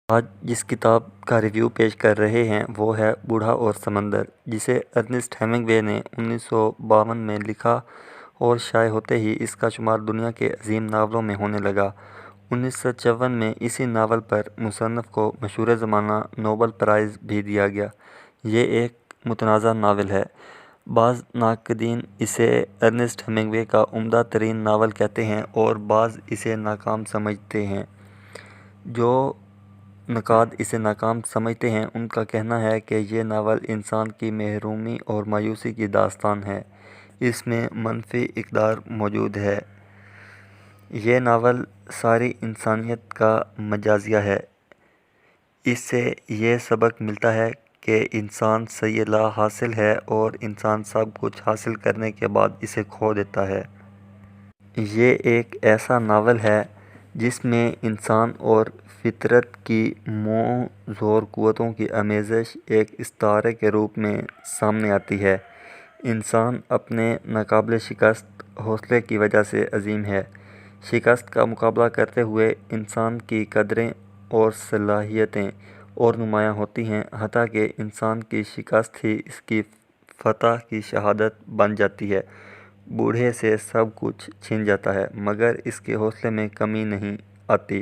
آج جس کتاب کا ریویو پیش کر رہے ہیں وہ ہے بوڑھا اور سمندر، جسے ارنسٹ ہیمنگوے نے 1952 میں لکھا اور شائع ہوتے ہی اس کا شمار دنیا کے عظیم ناولوں میں ہونے لگا۔ 1954 میں اسی ناول پر مصنف کو مشہور زمانہ نوبل پرائز بھی دیا گیا۔ یہ ایک متنازع ناول ہے۔ بعض ناقدین اسے ارنسٹ ہیمنگوے کا عمدہ ترین ناول کہتے ہیں اور بعض اسے ناکام سمجھتے ہیں۔ جو نقاد اسے ناکام سمجھتے ہیں ان کا کہنا ہے کہ یہ ناول انسان کی محرومی اور مایوسی کی داستان ہے۔ اس میں منفی اقدار موجود ہے۔ یہ ناول ساری انسانیت کا مجازیہ ہے۔ اس سے یہ سبق ملتا ہے کہ انسان سیدھا حاصل ہے اور انسان سب کچھ حاصل کرنے کے بعد اسے کھو دیتا ہے۔ یہ ایک ایسا ناول ہے جس میں انسان اور فطرت کی منہ زور قوتوں کی آمیزش ایک استعارے کے روپ میں سامنے آتی ہے۔ انسان اپنے ناقابل شکست حوصلے کی وجہ سے عظیم ہے۔ شکست کا مقابلہ کرتے ہوئے انسان کی قدریں اور صلاحیتیں اور نمایاں ہوتی ہیں، حتیٰ کہ انسان کی شکست ہی اس کی فتح کی شہادت بن جاتی ہے۔ بوڑھے سے سب کچھ چھن جاتا ہے مگر اس کے حوصلے میں کمی نہیں آتی۔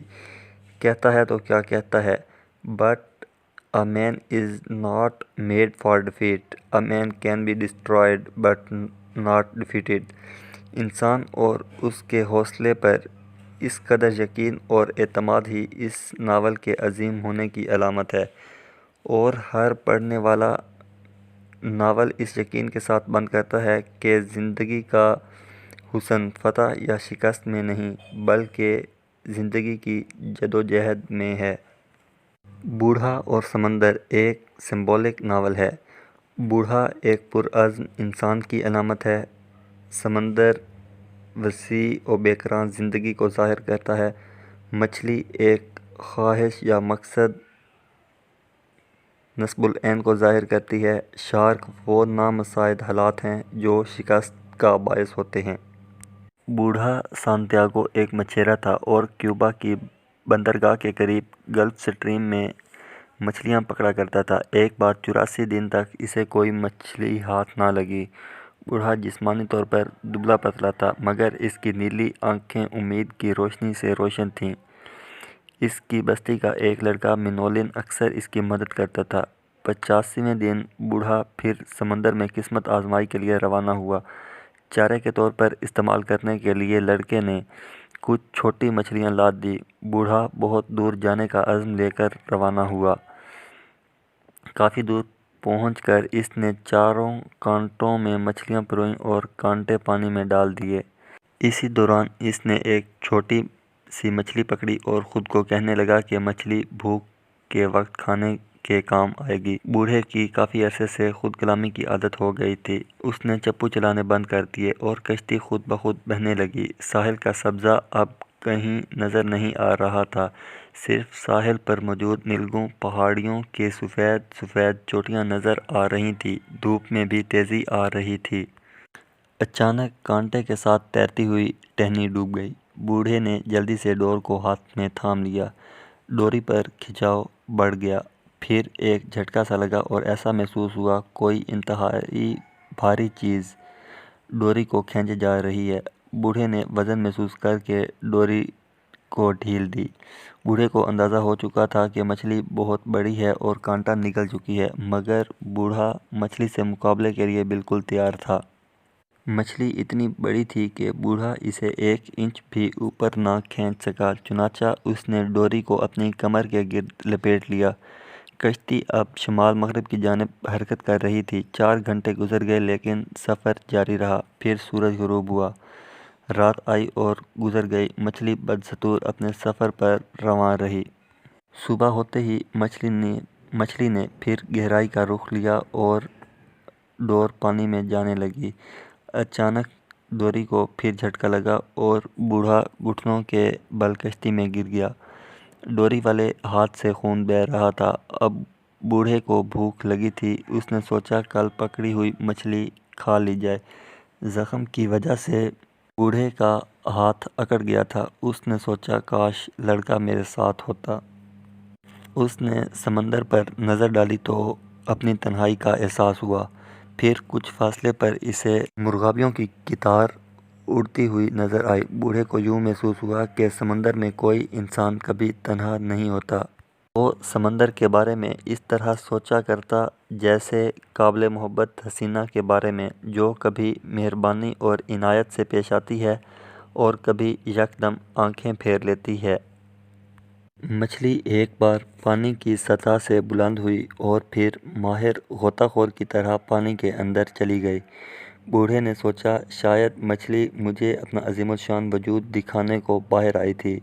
کہتا ہے تو کیا کہتا ہے "But a man is not made for defeat. A man can be destroyed but not defeated." انسان اور اس کے حوصلے پر اس قدر یقین اور اعتماد ہی اس ناول کے عظیم ہونے کی علامت ہے، اور ہر پڑھنے والا ناول اس یقین کے ساتھ بند کرتا ہے کہ زندگی کا حسن فتح یا شکست میں نہیں بلکہ زندگی کی جدوجہد میں ہے۔ بوڑھا اور سمندر ایک سمبولک ناول ہے۔ بوڑھا ایک پرعزم انسان کی علامت ہے۔ سمندر وسیع و بے کران زندگی کو ظاہر کرتا ہے۔ مچھلی ایک خواہش یا مقصد نصب العین کو ظاہر کرتی ہے۔ شارک وہ نامساعد حالات ہیں جو شکست کا باعث ہوتے ہیں۔ بوڑھا سانتیاگو ایک مچھیرا تھا اور کیوبا کی بندرگاہ کے قریب گلف سٹریم میں مچھلیاں پکڑا کرتا تھا۔ ایک بار 84 دن تک اسے کوئی مچھلی ہاتھ نہ لگی۔ بوڑھا جسمانی طور پر دبلا پتلا تھا مگر اس کی نیلی آنکھیں امید کی روشنی سے روشن تھیں۔ اس کی بستی کا ایک لڑکا منولن اکثر اس کی مدد کرتا تھا۔ 85ویں دن بوڑھا پھر سمندر میں قسمت آزمائی کے لیے روانہ ہوا۔ چارے کے طور پر استعمال کرنے کے لیے لڑکے نے کچھ چھوٹی مچھلیاں لاد دیں۔ بوڑھا بہت دور جانے کا عزم لے کر روانہ ہوا۔ کافی دور پہنچ کر اس نے چاروں کانٹوں میں مچھلیاں پروئیں اور کانٹے پانی میں ڈال دیے۔ اسی دوران اس نے ایک چھوٹی سی مچھلی پکڑی اور خود کو کہنے لگا کہ مچھلی بھوک کے وقت کھانے کے کام آئے گی۔ بوڑھے کی کافی عرصے سے خود کلامی کی عادت ہو گئی تھی۔ اس نے چپو چلانے بند کر دیے اور کشتی خود بخود بہنے لگی۔ ساحل کا سبزہ اب کہیں نظر نہیں آ رہا تھا، صرف ساحل پر موجود نیلگوں پہاڑیوں کی سفید سفید چوٹیاں نظر آ رہی تھیں۔ دھوپ میں بھی تیزی آ رہی تھی۔ اچانک کانٹے کے ساتھ تیرتی ہوئی ٹہنی ڈوب گئی۔ بوڑھے نے جلدی سے ڈور کو ہاتھ میں تھام لیا۔ ڈوری پر کھنچاؤ بڑھ گیا، پھر ایک جھٹکا سا لگا اور ایسا محسوس ہوا کوئی انتہائی بھاری چیز ڈوری کو کھینچے جا رہی ہے۔ بوڑھے نے وزن محسوس کر کے ڈوری کو ڈھیل دی۔ بوڑھے کو اندازہ ہو چکا تھا کہ مچھلی بہت بڑی ہے اور کانٹا نکل چکی ہے، مگر بوڑھا مچھلی سے مقابلے کے لیے بالکل تیار تھا۔ مچھلی اتنی بڑی تھی کہ بوڑھا اسے 1 انچ بھی اوپر نہ کھینچ سکا، چنانچہ اس نے ڈوری کو اپنی کمر کے گرد لپیٹ لیا۔ کشتی اب شمال مغرب کی جانب حرکت کر رہی تھی۔ 4 گھنٹے گزر گئے لیکن سفر جاری رہا۔ پھر سورج غروب ہوا، رات آئی اور گزر گئی۔ مچھلی بدستور اپنے سفر پر رواں رہی۔ صبح ہوتے ہی مچھلی نے پھر گہرائی کا رخ لیا اور ڈور پانی میں جانے لگی۔ اچانک ڈوری کو پھر جھٹکا لگا اور بوڑھا گھٹنوں کے بل کشتی میں گر گیا۔ ڈوری والے ہاتھ سے خون بہہ رہا تھا۔ اب بوڑھے کو بھوک لگی تھی۔ اس نے سوچا کل پکڑی ہوئی مچھلی کھا لی جائے۔ زخم کی وجہ سے بوڑھے کا ہاتھ اکڑ گیا تھا۔ اس نے سوچا کاش لڑکا میرے ساتھ ہوتا۔ اس نے سمندر پر نظر ڈالی تو اپنی تنہائی کا احساس ہوا۔ پھر کچھ فاصلے پر اسے مرغابیوں کی قطار اڑتی ہوئی نظر آئی۔ بوڑھے کو یوں محسوس ہوا کہ سمندر میں کوئی انسان کبھی تنہا نہیں ہوتا۔ وہ سمندر کے بارے میں اس طرح سوچا کرتا جیسے قابل محبت حسینہ کے بارے میں، جو کبھی مہربانی اور عنایت سے پیش آتی ہے اور کبھی یکدم آنکھیں پھیر لیتی ہے۔ مچھلی ایک بار پانی کی سطح سے بلند ہوئی اور پھر ماہر غوطہ خور کی طرح پانی کے اندر چلی گئی۔ بوڑھے نے سوچا، شاید مچھلی مجھے اپنا عظیم الشان وجود دکھانے کو باہر آئی تھی۔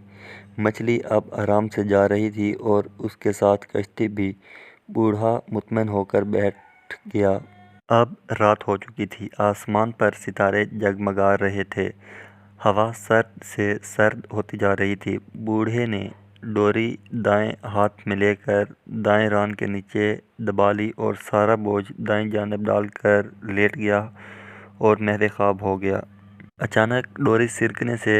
مچھلی اب آرام سے جا رہی تھی اور اس کے ساتھ کشتی بھی۔ بوڑھا مطمئن ہو کر بیٹھ گیا۔ اب رات ہو چکی تھی۔ آسمان پر ستارے جگمگا رہے تھے۔ ہوا سرد سے سرد ہوتی جا رہی تھی۔ بوڑھے نے ڈوری دائیں ہاتھ میں لے کر دائیں ران کے نیچے دبا لی اور سارا بوجھ دائیں جانب ڈال کر لیٹ گیا اور محو خواب ہو گیا۔ اچانک ڈوری سرکنے سے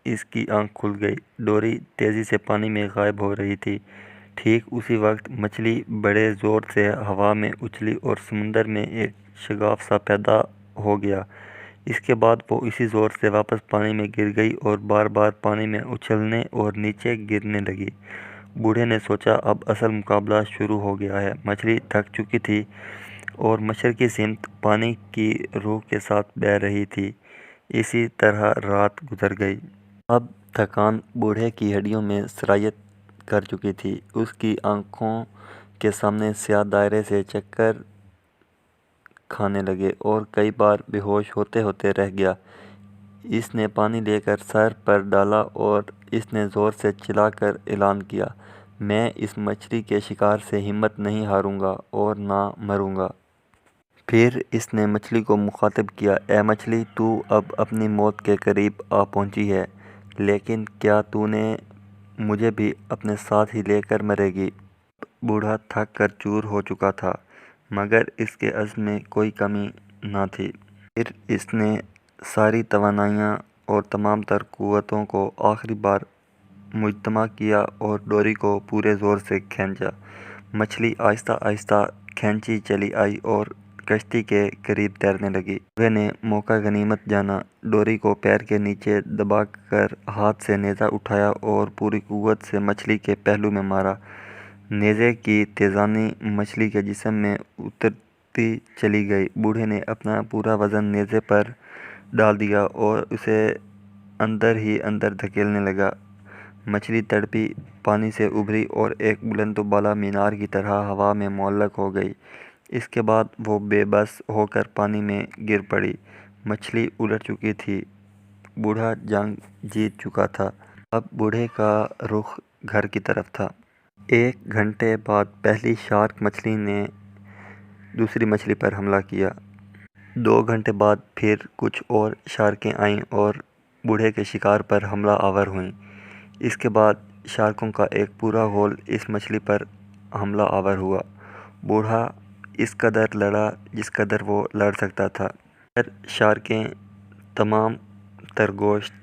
اس کی آنکھ کھل گئی۔ ڈوری تیزی سے پانی میں غائب ہو رہی تھی۔ ٹھیک اسی وقت مچھلی بڑے زور سے ہوا میں اچھلی اور سمندر میں ایک شگاف سا پیدا ہو گیا۔ اس کے بعد وہ اسی زور سے واپس پانی میں گر گئی اور بار بار پانی میں اچھلنے اور نیچے گرنے لگی۔ بوڑھے نے سوچا، اب اصل مقابلہ شروع ہو گیا ہے۔ مچھلی تھک چکی تھی اور مشرقی سمت پانی کی روح کے ساتھ بہہ رہی تھی۔ اسی طرح رات گزر گئی۔ اب تھکان بوڑھے کی ہڈیوں میں سرایت کر چکی تھی۔ اس کی آنکھوں کے سامنے سیاہ دائرے سے چکر کھانے لگے اور کئی بار بے ہوش ہوتے ہوتے رہ گیا۔ اس نے پانی لے کر سر پر ڈالا اور اس نے زور سے چلا کر اعلان کیا، میں اس مچھلی کے شکار سے ہمت نہیں ہاروں گا اور نہ مروں گا۔ پھر اس نے مچھلی کو مخاطب کیا، اے مچھلی، تو اب اپنی موت کے قریب آ پہنچی ہے، لیکن کیا تو نے مجھے بھی اپنے ساتھ ہی لے کر مرے گی؟ بوڑھا تھک کر چور ہو چکا تھا، مگر اس کے عزم میں کوئی کمی نہ تھی۔ پھر اس نے ساری توانائیاں اور تمام تر قوتوں کو آخری بار مجتمع کیا اور ڈوری کو پورے زور سے کھینچا۔ مچھلی آہستہ آہستہ کھینچی چلی آئی اور کشتی کے قریب تیرنے لگی۔ بوڑھے نے موقع غنیمت جانا، ڈوری کو پیر کے نیچے دبا کر ہاتھ سے نیزہ اٹھایا اور پوری قوت سے مچھلی کے پہلو میں مارا۔ نیزے کی تیزانی مچھلی کے جسم میں اترتی چلی گئی۔ بوڑھے نے اپنا پورا وزن نیزے پر ڈال دیا اور اسے اندر ہی اندر دھکیلنے لگا۔ مچھلی تڑپی، پانی سے ابھری اور ایک بلند و بالا مینار کی طرح ہوا میں معلق ہو گئی۔ اس کے بعد وہ بے بس ہو کر پانی میں گر پڑی۔ مچھلی الٹ چکی تھی۔ بوڑھا جنگ جیت چکا تھا۔ اب بوڑھے کا رخ گھر کی طرف تھا۔ 1 گھنٹے بعد پہلی شارک مچھلی نے دوسری مچھلی پر حملہ کیا۔ 2 گھنٹے بعد پھر کچھ اور شارکیں آئیں اور بوڑھے کے شکار پر حملہ آور ہوئیں۔ اس کے بعد شارکوں کا ایک پورا غول اس مچھلی پر حملہ آور ہوا۔ بوڑھا اس قدر لڑا جس قدر وہ لڑ سکتا تھا، مگر شارکیں تمام تر گوشت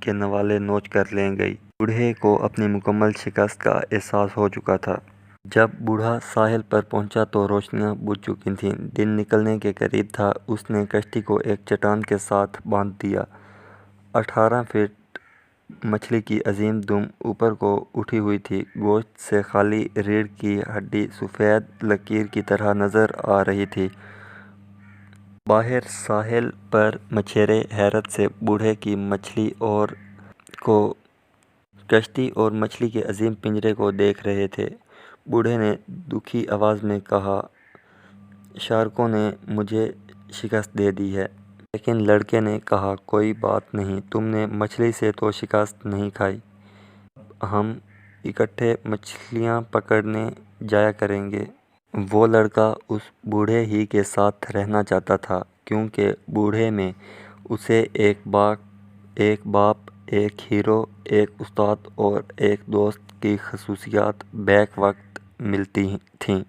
کے نوالے نوچ کر لے گئیں۔ بوڑھے کو اپنی مکمل شکست کا احساس ہو چکا تھا۔ جب بوڑھا ساحل پر پہنچا تو روشنیاں بجھ چکی تھیں۔ دن نکلنے کے قریب تھا۔ اس نے کشتی کو ایک چٹان کے ساتھ باندھ دیا۔ 18 فٹ مچھلی کی عظیم دم اوپر کو اٹھی ہوئی تھی۔ گوشت سے خالی ریڑھ کی ہڈی سفید لکیر کی طرح نظر آ رہی تھی۔ باہر ساحل پر مچھیرے حیرت سے بوڑھے کی کشتی اور مچھلی کے عظیم پنجرے کو دیکھ رہے تھے۔ بوڑھے نے دکھی آواز میں کہا، شارکوں نے مجھے شکست دے دی ہے۔ لیکن لڑکے نے کہا، کوئی بات نہیں، تم نے مچھلی سے تو شکست نہیں کھائی۔ اب ہم اکٹھے مچھلیاں پکڑنے جایا کریں گے۔ وہ لڑکا اس بوڑھے ہی کے ساتھ رہنا چاہتا تھا، کیونکہ بوڑھے میں اسے ایک باپ، ایک ہیرو، ایک استاد اور ایک دوست کی خصوصیات بیک وقت ملتی تھیں۔